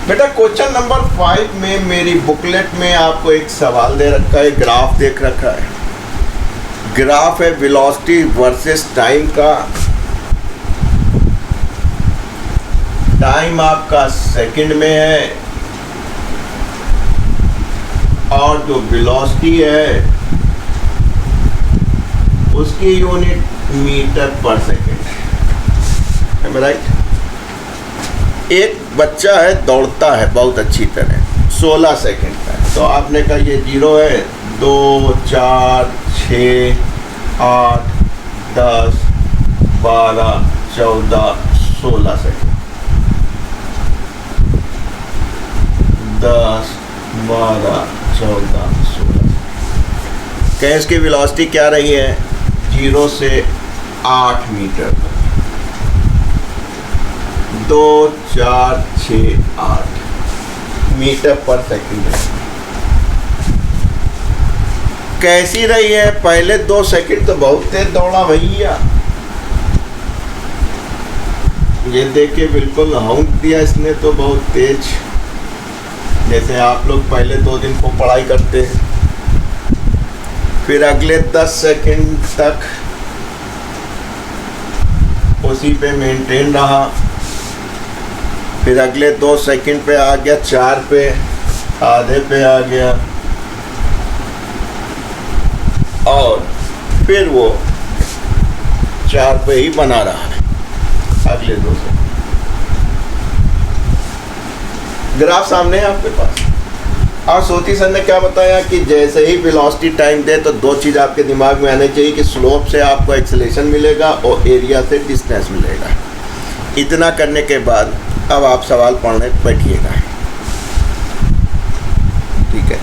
बेटा question number 5 में मेरी बुकलेट में आपको एक सवाल दे रखा है, ग्राफ देख रखा है। ग्राफ है वेलोसिटी वर्सेस टाइम का। टाइम आपका सेकंड में है और जो वेलोसिटी है उसकी यूनिट मीटर पर सेकंड है। राइट। एक बच्चा है, दौड़ता है बहुत अच्छी तरह, 16 सेकंड का है। तो आपने कहा ये 0 है, 2 4 6 8 10 12 14 16 सेकंड, 10 12 14 16। कहें इसकी वेलोसिटी क्या रही है? 0 से 8 मीटर, 2 4 6 8 मीटर पर सेकंड है। कैसी रही है? पहले 2 सेकंड तो बहुत तेज दौड़ा भैया, ये देखिए बिल्कुल हाउंड दिया इसने तो बहुत तेज, जैसे आप लोग पहले 2 दिन को पढ़ाई करते हैं। फिर अगले 10 सेकंड तक उसी पे मेंटेन रहा। फिर अगले 2 सेकंड पे आ गया, 4 पे, आधे पे आ गया और फिर वो 4 पे ही बना रहा है अगले 2 सेकंड। ग्राफ सामने है आपके पास। और सोती सर ने क्या बताया कि जैसे ही वेलोसिटी टाइम दे तो 2 चीज़ आपके दिमाग में आने चाहिए कि स्लोप से आपको एक्सेलेरेशन मिलेगा और एरिया से डिस्टेंस मिलेगा। इतना करने के बाद अब आप सवाल पढ़ने बैठिएगा। ठीक है।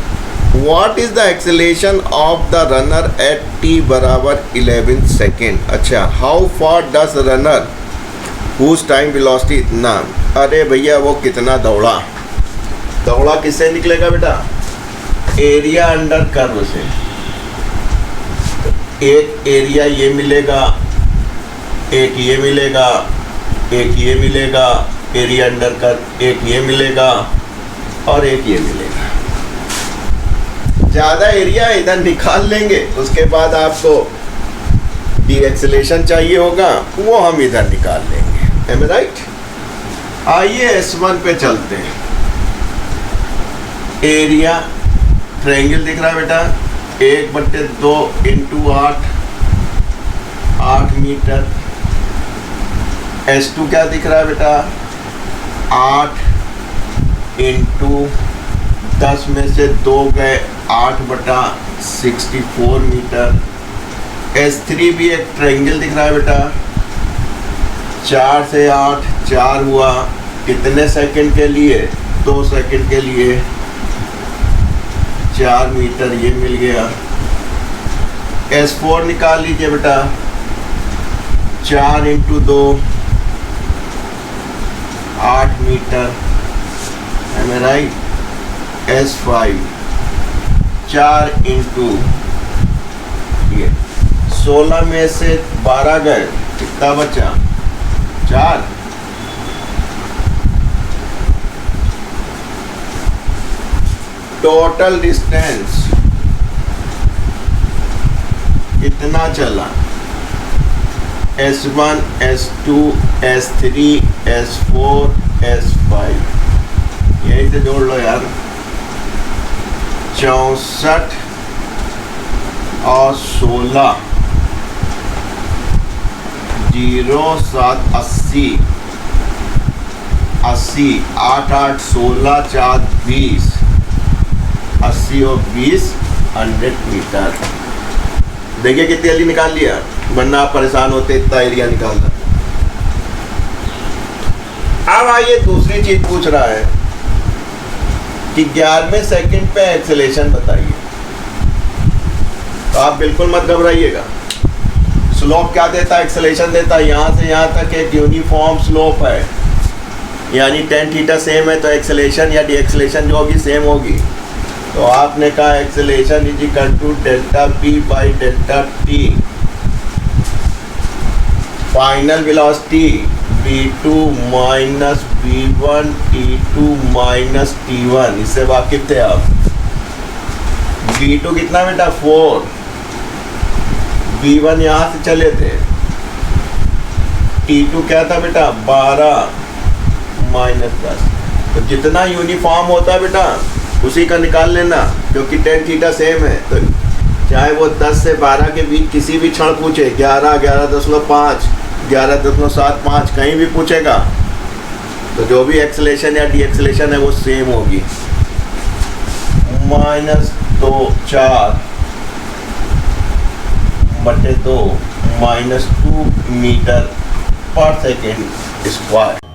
What is the acceleration of the runner at t बराबर 11 सेकेंड। अच्छा, how far does runner whose time velocity इतना। अरे भैया वो कितना दौड़ा, दौड़ा किससे निकलेगा बेटा? एरिया अंडर कर्व से। एक एरिया ये मिलेगा, एक ये मिलेगा, एक ये मिलेगा, एरिया अंडर कर्व एक ये मिलेगा और एक ये मिलेगा। ज़्यादा एरिया इधर निकाल लेंगे, उसके बाद आपको डी एक्सेलेरेशन चाहिए होगा, वो हम इधर निकाल लेंगे। Am right. आइए S1 पे चलते हैं। एरिया ट्रायंगल दिख रहा है बेटा, 1/2 × 8 मीटर। S2 क्या दिख रहा है बेटा? 8 × 10 में से 2 गए, 8/64 मीटर। S3 भी एक ट्रायंगल दिख रहा है बेटा, 4 से 8 4 हुआ, कितने सेकंड के लिए? 2 सेकंड के लिए, 4 मीटर ये मिल गया। S4 निकाल लीजिए बेटा, 4 × 2 8 मीटर। M right. S5 4 × ये 16 में से 12 गए, कितना बचा? 4। टोटल डिस्टेंस कितना चला? S1 S2 S3 S4 S5, यही से जोड़ लो यार। 64 और 16 0 7 80 80 8 8 16 4 20 80 और 20 100 मीटर। देखिए कितनी जल्दी निकाल लिया, वरना आप परेशान होते इतना एरिया निकालना। अब आइए दूसरी चीज पूछ रहा है कि 11वें सेकंड पे एक्सेलेरेशन बताइए। तो आप बिल्कुल मत घबराइएगा। स्लोप क्या देता है? एक्सेलेरेशन देता है। यहाँ से यहाँ तक एक यूनिफॉर्म स्लोप है, यानी tan थीटा सेम है तो एक्सेलेरेशन या डी एक्सेलेरेशन जो होगी सेम होगी। तो आपने कहा acceleration is equal to delta p by delta t। Final velocity v2 minus v1 t2 minus t1, इससे वाकिफ थे आप। v2 कितना बेटा 4, v1 यहाँ से चले थे, t2 क्या था बेटा 12 माइनस 10। तो जितना यूनिफॉर्म होता है बेटा उसी का निकाल लेना, क्योंकि टेन थीटा सेम है। तो चाहे वो 10 से 12 के बीच किसी भी क्षण पूछे, 11, 11.5, 11.75 कहीं भी पूछेगा, तो जो भी एक्सेलेरेशन या डी एक्सेलेरेशन है वो सेम होगी। -2 4 बटे 2 -2 मीटर पर सेकेंड स्क्वायर।